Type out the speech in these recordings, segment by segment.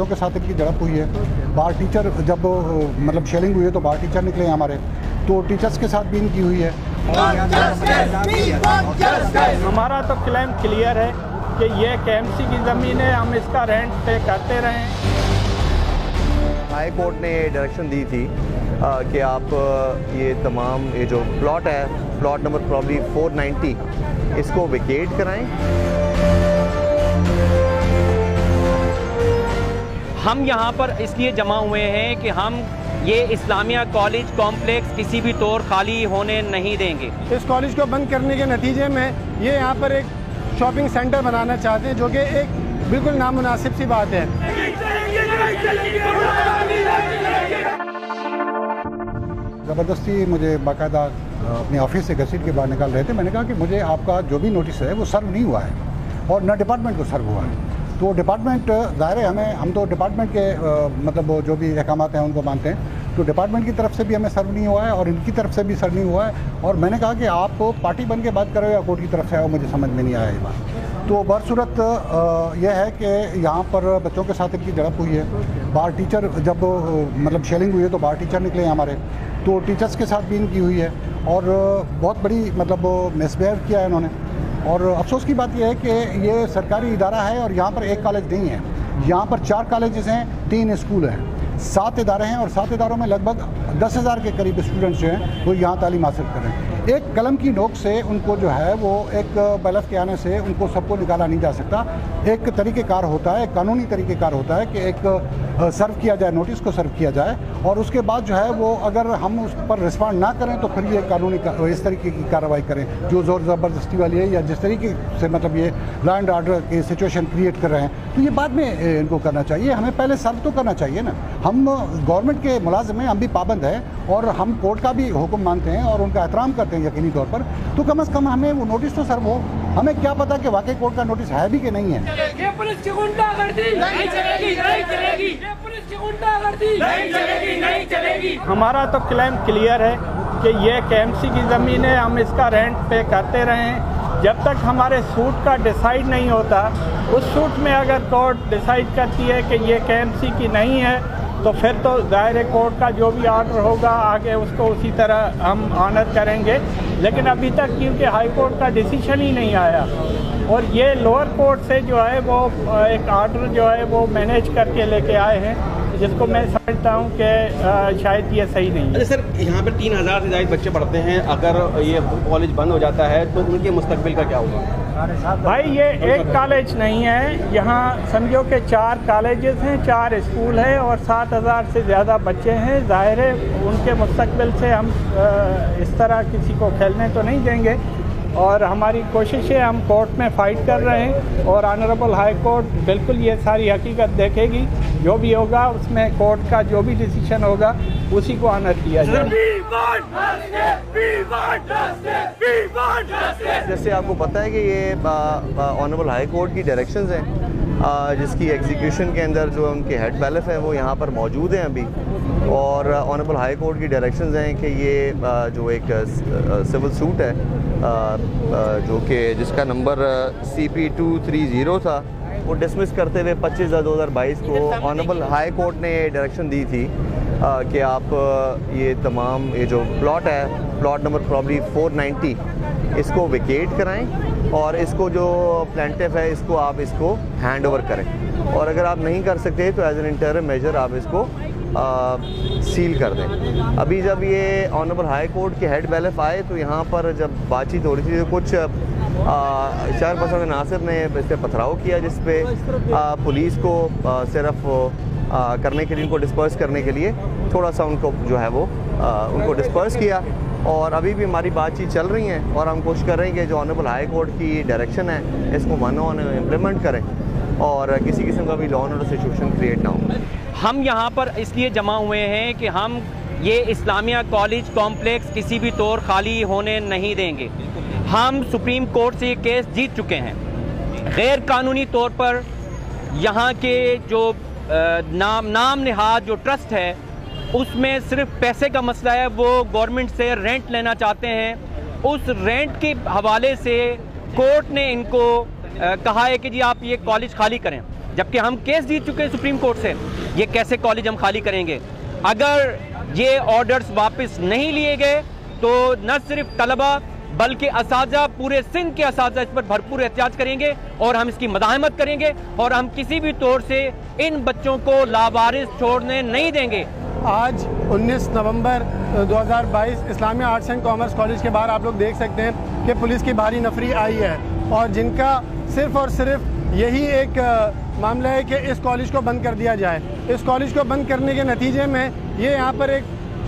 बच्चों के साथ इनकी झड़प हुई है। बाहर टीचर जब मतलब शेलिंग हुई है तो बाहर टीचर निकले हमारे, तो टीचर्स के साथ भी इनकी हुई है। हमारा तो क्लेम क्लियर है कि ये केएमसी की ज़मीन है, हम इसका रेंट पे करते रहें। हाई कोर्ट ने डायरेक्शन दी थी कि आप ये तमाम ये जो प्लॉट है, प्लॉट नंबर प्रॉब्ली 490, इसको वेकेट कराएं। हम यहाँ पर इसलिए जमा हुए हैं कि हम ये इस्लामिया कॉलेज कॉम्प्लेक्स किसी भी तौर खाली होने नहीं देंगे। इस कॉलेज को बंद करने के नतीजे में ये यहाँ पर एक शॉपिंग सेंटर बनाना चाहते हैं, जो कि एक बिल्कुल नामुनासिब सी बात है। ज़बरदस्ती मुझे बाकायदा अपने ऑफिस से घसीट के बाहर निकाल रहे थे। मैंने कहा कि मुझे आपका जो भी नोटिस है वो सर्व नहीं हुआ है और न डिपार्टमेंट को सर्व हुआ है। तो डिपार्टमेंट ज़ाहिर है हम तो डिपार्टमेंट के मतलब वो जो भी अहकामात हैं उनको मानते हैं, तो डिपार्टमेंट की तरफ से भी हमें सर्व नहीं हुआ है और इनकी तरफ से भी सर्व नहीं हुआ है। और मैंने कहा कि आप पार्टी बन के बात कर रहे हो या कोर्ट की तरफ से आओ, मुझे समझ में नहीं आया ये बात। तो बरसूरत यह है कि यहाँ पर बच्चों के साथ इनकी झड़प हुई है। बाहर टीचर जब मतलब शेलिंग हुई है तो बाहर टीचर निकले हमारे, तो टीचर्स के साथ भी इनकी हुई है और बहुत बड़ी मतलब मिसबिहेव किया है इन्होंने। और अफसोस की बात यह है कि ये सरकारी इदारा है और यहाँ पर एक कॉलेज नहीं है, यहाँ पर 4 कॉलेजेस हैं, 3 स्कूल हैं, 7 इदारे हैं और 7 इदारों में लगभग 10,000 के करीब स्टूडेंट्स जो हैं वो यहाँ तालीम हासिल कर रहे हैं। एक कलम की नोक से उनको जो है वो एक बैलफ के आने से उनको सबको निकाला नहीं जा सकता। एक तरीक़ेकार होता है, कानूनी तरीक़ेकार होता है कि एक सर्व किया जाए, नोटिस को सर्व किया जाए और उसके बाद जो है वो अगर हम उस पर रिस्पॉन्ड ना करें तो फिर ये कानूनी इस तरीके की कार्रवाई करें जो ज़ोर ज़बरदस्ती वाली है या जिस तरीके से मतलब ये लॉ एंड ऑर्डर की सिचुएशन क्रिएट कर रहे हैं, तो ये बाद में इनको करना चाहिए। हमें पहले सर्व तो करना चाहिए ना। हम गवर्नमेंट के मुलाजिम हैं, हम भी पाबंद हैं और हम कोर्ट का भी हुक्म मानते हैं और उनका एहतराम करते हैं यकीनी तौर पर, तो कम से कम हमें वो नोटिस तो सर्व हो। हमें क्या पता कि वाकई कोर्ट का नोटिस है भी कि नहीं है। ये पुलिस की गुंडागर्दी नहीं चलेगी, नहीं चलेगी। ये पुलिस की गुंडागर्दी नहीं चलेगी, नहीं चलेगी। हमारा तो क्लेम क्लियर है कि ये केएमसी की ज़मीन है, हम इसका रेंट पे करते रहें। जब तक हमारे सूट का डिसाइड नहीं होता, उस सूट में अगर कोर्ट डिसाइड करती है कि ये केएमसी की नहीं है तो फिर तो ज़ाहिर कोर्ट का जो भी ऑर्डर होगा आगे उसको उसी तरह हम ऑनर करेंगे। लेकिन अभी तक क्योंकि हाई कोर्ट का डिसीजन ही नहीं आया और ये लोअर कोर्ट से जो है वो एक ऑर्डर जो है वो मैनेज करके लेके आए हैं, जिसको मैं समझता हूँ कि शायद ये सही नहीं है। अच्छा सर, यहाँ पर 3,000 से ज़्यादा बच्चे पढ़ते हैं, अगर ये कॉलेज बंद हो जाता है तो उनके मुस्तकबिल का क्या होगा? भाई ये एक कॉलेज नहीं है, यहाँ समझो कि 4 कॉलेजेस हैं, 4 स्कूल हैं और 7,000 से ज़्यादा बच्चे हैं। ज़ाहिर है उनके मुस्तकबिल से हम इस तरह किसी को खेलने तो नहीं देंगे और हमारी कोशिश है, हम कोर्ट में फ़ाइट कर रहे हैं और ऑनरेबल हाई कोर्ट बिल्कुल ये सारी हकीकत देखेगी। जो भी होगा उसमें कोर्ट का जो भी डिसीजन होगा उसी को ऑनर किया जाएगा। जैसे आपको पता है कि ये ऑनरेबल हाई कोर्ट की डायरेक्शंस हैं, जिसकी एग्जीक्यूशन के अंदर जो उनके हेड बैलेफ हैं वो यहाँ पर मौजूद हैं अभी। और ऑनरेबल हाई कोर्ट की डायरेक्शंस हैं कि ये जो एक सिविल सूट है जो कि जिसका नंबर CP230 था, वो डिसमिस करते हुए 25/2022 को ऑनरेबल हाई कोर्ट ने डायरेक्शन दी थी कि आप ये तमाम ये जो प्लॉट है, प्लॉट नंबर प्रॉब्ली 490, इसको वेकेट कराएं और इसको जो प्लेंटिफ है इसको आप इसको हैंड ओवर करें और अगर आप नहीं कर सकते तो एज एन इंटरिम मेजर आप इसको सील कर दें। अभी जब ये ऑनरेबल हाई कोर्ट के हेड बैलेफ आए तो यहाँ पर जब बातचीत हो रही थी तो कुछ 4% नासिर ने इस पर पथराव किया, जिस पे पुलिस को सिर्फ करने के लिए, उनको डिस्पर्स करने के लिए थोड़ा सा उनको जो है वो उनको डिस्पर्स किया। और अभी भी हमारी बातचीत चल रही है और हम कोशिश कर रहे हैं कि जो ऑनरेबल हाई कोर्ट की डायरेक्शन है इसको मानो इम्प्लीमेंट करें और किसी किस्म का भी law and order situation create ना हो। हम यहाँ पर इसलिए जमा हुए हैं कि हम ये इस्लामिया कॉलेज कॉम्प्लेक्स किसी भी तौर खाली होने नहीं देंगे। हम सुप्रीम कोर्ट से ये केस जीत चुके हैं। गैर कानूनी तौर पर यहाँ के जो नाम निहाद जो ट्रस्ट है उसमें सिर्फ पैसे का मसला है। वो गवर्नमेंट से रेंट लेना चाहते हैं। उस रेंट के हवाले से कोर्ट ने इनको कहा है कि जी आप ये कॉलेज खाली करें। जबकि हम केस जीत चुके हैं सुप्रीम कोर्ट से। ये कैसे कॉलेज हम खाली करेंगे? अगर ये ऑर्डर्स वापस नहीं लिए गए तो न सिर्फ तलबा बल्कि असातिज़ा, पूरे सिंध के असातिज़ा इस पर भरपूर एहतियात करेंगे और हम इसकी मज़ाहमत करेंगे और हम किसी भी तौर से इन बच्चों को लावारिस छोड़ने नहीं देंगे। आज 19 नवंबर 2022 Islamia arts and commerce college के बाहर आप लोग देख सकते हैं कि पुलिस की भारी नफरी आई है और जिनका सिर्फ और सिर्फ यही एक मामला है कि इस कॉलेज को बंद कर दिया जाए। इस कॉलेज को बंद करने के नतीजे में ये यहाँ पर एक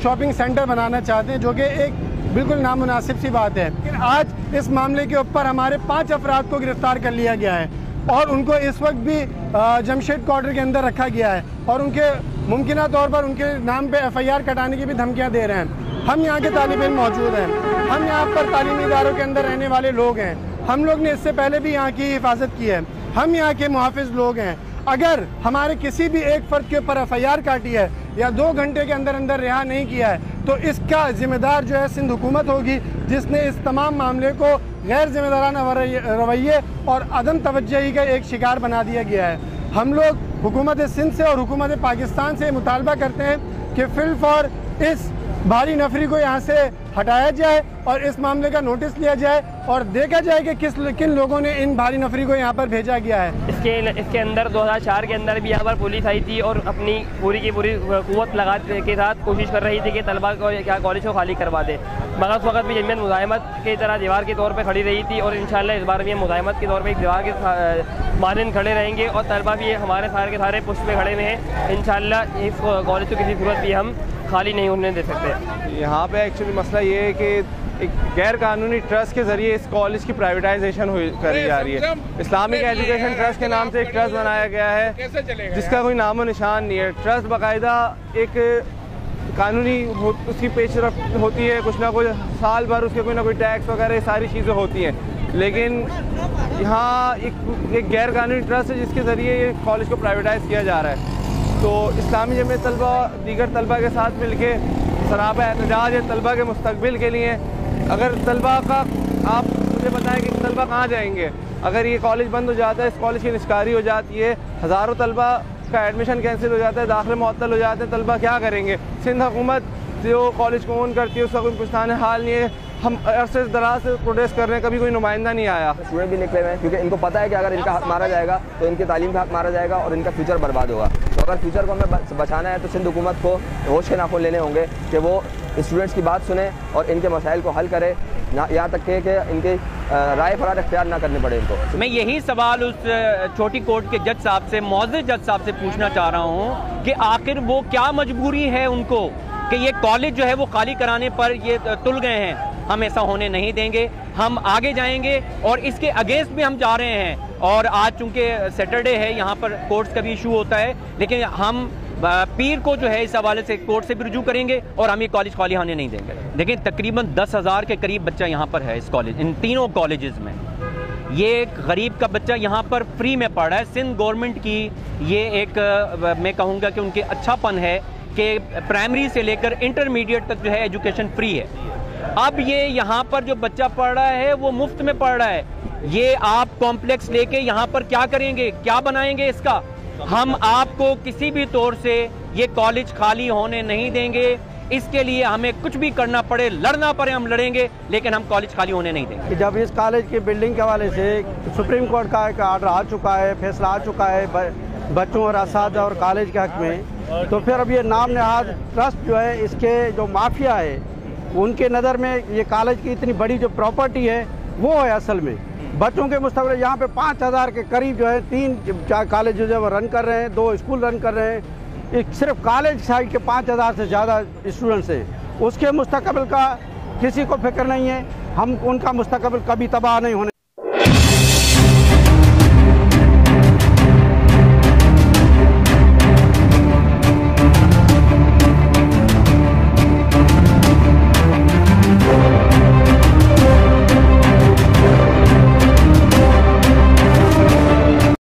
शॉपिंग सेंटर बनाना चाहते हैं, जो कि एक बिल्कुल नामुनासिब सी बात है। लेकिन आज इस मामले के ऊपर हमारे 5 अफराद को गिरफ्तार कर लिया गया है और उनको इस वक्त भी जमशेद क्वार्टर के अंदर रखा गया है और उनके मुमकिन तौर पर उनके नाम पे FIR कटाने की भी धमकियां दे रहे हैं। हम यहाँ के तालिब इल्म मौजूद हैं, हम यहाँ पर तालीमी इदारों के अंदर रहने वाले लोग हैं, हम लोग ने इससे पहले भी यहाँ की हिफाजत की है, हम यहाँ के मुहाफिज लोग हैं। अगर हमारे किसी भी एक फ़र्द के ऊपर FIR काटी है या 2 घंटे के अंदर अंदर रिहा नहीं किया है तो इसका जिम्मेदार जो है सिंध हुकूमत होगी, जिसने इस तमाम मामले को गैर जिम्मेदाराना रवैये और अदम तवज्जही का एक शिकार बना दिया गया है। हम लोग हुकूमत सिंध से और हुकूमत पाकिस्तान से मुतालबा करते हैं कि फिलफौर इस भारी नफरी को यहाँ से हटाया जाए और इस मामले का नोटिस लिया जाए और देखा जाए कि किन लोगों ने इन भारी नफरी को यहाँ पर भेजा गया है। इसके अंदर 2004 के अंदर भी यहाँ पर पुलिस आई थी और अपनी पूरी की पूरी कुव्वत लगा के साथ कोशिश कर रही थी कि तलबा को क्या कॉलेज को खाली करवा दे, मगर उस वक्त भी जमीयत मुज़ाहमत की तरह दीवार के तौर पर खड़ी रही थी और इंशाल्लाह इस बार भी मुज़ाहमत के तौर पर एक दीवार के मानंद खड़े रहेंगे और तलबा भी हमारे सारे के सारे पुष्ट पे खड़े हुए हैं। इंशाल्लाह इस कॉलेज को किसी सूरत भी हम खाली नहीं होने दे सकते। यहाँ पे एक्चुअली मसला ये है कि एक गैर कानूनी ट्रस्ट के ज़रिए इस कॉलेज की प्राइवेटाइजेशन करी जा रही है। इस्लामिक एजुकेशन ट्रस्ट के नाम से एक ट्रस्ट बनाया गया है जिसका कोई नामो निशान नहीं है। ट्रस्ट बाकायदा एक कानूनी उसकी पेशरफ्त होती है, कुछ ना कुछ साल भर उसके कोई ना कोई टैक्स वगैरह सारी चीज़ें होती हैं, लेकिन यहाँ एक गैर कानूनी ट्रस्ट है जिसके ज़रिए ये कॉलेज को प्राइवेटाइज किया जा रहा है। तो इस्लामी जमीयत तलबा दीगर तलबा के साथ मिलके सरापा एहतजाज है तलबा के मुस्तकबिल के लिए। अगर तलबा का आप मुझे बताएं कि तलबा कहाँ जाएंगे अगर ये कॉलेज बंद हो जाता है, इस कॉलेज की निस्कारी हो जाती है, हज़ारों तलबा का एडमिशन कैंसिल हो जाता है, दाखिले मुअत्तल हो जाते हैं, तलबा क्या करेंगे? सिंध हुकूमत जो कॉलेज को ओन करती है उसका कोई पुछतान हाल नहीं है। हम अरसे दराज से प्रोटेस्ट कर रहे हैं, कभी कोई नुमाइंदा नहीं आया। स्टूडेंट भी निकले हुए हैं क्योंकि इनको पता है कि अगर इनका हक मारा जाएगा तो इनकी तालीम का हक मारा जाएगा और इनका फ्यूचर बर्बाद होगा। तो अगर फ्यूचर को हमें बचाना है तो सिंध हुकूमत को होश के नाखून लेने होंगे कि वो स्टूडेंट्स की बात सुने और इनके मसाइल को हल करे, यहाँ तक कि इनकी राय फरार इख्तियार ना करने पड़े इनको। मैं यही सवाल उस छोटी कोर्ट के जज साहब से, मौजूद जज साहब से पूछना चाह रहा हूँ कि आखिर वो क्या मजबूरी है उनको कि ये कॉलेज जो है वो खाली कराने पर ये तुल गए हैं। हम ऐसा होने नहीं देंगे, हम आगे जाएंगे और इसके अगेंस्ट भी हम जा रहे हैं। और आज चूंकि सैटरडे है, यहाँ पर कोर्ट्स का भी इशू होता है, लेकिन हम पीर को जो है इस हवाले से कोर्ट से भी रुजू करेंगे और हम ये कॉलेज खाली होने नहीं देंगे। देखिए तकरीबन 10,000 के करीब बच्चा यहाँ पर है इस कॉलेज, इन तीनों कॉलेजेस में। ये एक गरीब का बच्चा यहाँ पर फ्री में पढ़ रहा है। सिंध गवर्नमेंट की ये एक मैं कहूँगा कि उनके अच्छापन है कि प्राइमरी से लेकर इंटरमीडिएट तक जो है एजुकेशन फ्री है। अब ये यहाँ पर जो बच्चा पढ़ रहा है वो मुफ्त में पढ़ रहा है। ये आप कॉम्प्लेक्स लेके यहाँ पर क्या करेंगे, क्या बनाएंगे इसका? हम आपको किसी भी तौर से ये कॉलेज खाली होने नहीं देंगे। इसके लिए हमें कुछ भी करना पड़े, लड़ना पड़े, हम लड़ेंगे, लेकिन हम कॉलेज खाली होने नहीं देंगे। जब इस कॉलेज की बिल्डिंग के हवाले से सुप्रीम कोर्ट का एक आर्डर आ चुका है, फैसला आ चुका है बच्चों और असातिज़ा और कॉलेज के हक में, तो फिर अब ये नाम नहाद ट्रस्ट जो है, इसके जो माफिया है उनके नज़र में ये कॉलेज की इतनी बड़ी जो प्रॉपर्टी है वो है असल में बच्चों के मुस्तक़बिल। यहाँ पे 5,000 के करीब जो है 3 कॉलेज जो है वो रन कर रहे हैं, 2 स्कूल रन कर रहे हैं। सिर्फ कॉलेज साइड के 5,000 से ज़्यादा स्टूडेंट्स हैं। उसके मुस्तक़बिल का किसी को फिक्र नहीं है। हम उनका मुस्तक़बिल कभी तबाह नहीं होने